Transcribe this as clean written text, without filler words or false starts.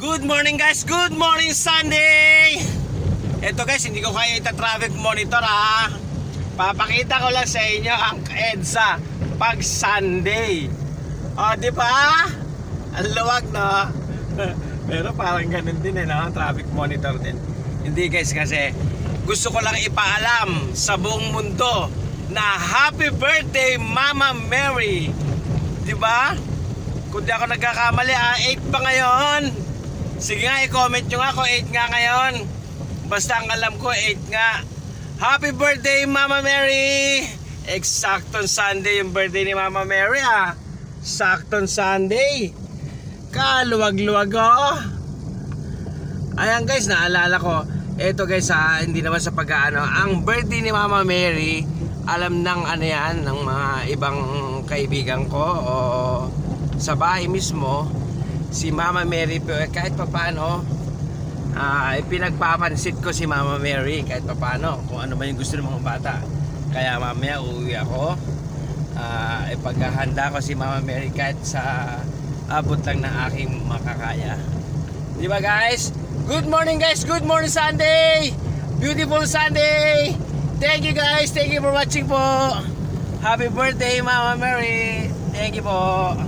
Good morning guys, good morning Sunday. Ito guys, hindi ko kaya ita-traffic monitor ha. Papakita ko lang sa inyo ang EDSA pag Sunday. O di ba? Ang luwag no. Pero parang ganun din no? Traffic monitor din. Hindi guys, kasi gusto ko lang ipaalam sa buong mundo na happy birthday Mama Mary. Di ba? Kung di ako nagkakamali 8 pa ngayon. Sige nga, i-comment nyo nga kung 8 nga ngayon. Basta ang alam ko 8 nga. Happy birthday Mama Mary. Eksaktong Sunday yung birthday ni Mama Mary ah. Saktong Sunday. Kaluwag-luwag oh. Ayan guys, naalala ko. Ito guys hindi naman sa pag-ano. Ang birthday ni Mama Mary, alam ng ano yan, ng mga ibang kaibigan ko o sa bahay mismo. Si Mama Mary, kahit papaano pinagpapansit ko si Mama Mary kahit papaano kung ano ba yung gusto ng mga bata. Kaya mamaya uuwi ako, ipaghahanda ko si Mama Mary kahit sa abot lang ng aking makakaya. Di ba guys? Good morning guys, good morning Sunday, beautiful Sunday. Thank you guys, thank you for watching po. Happy birthday Mama Mary. Thank you po.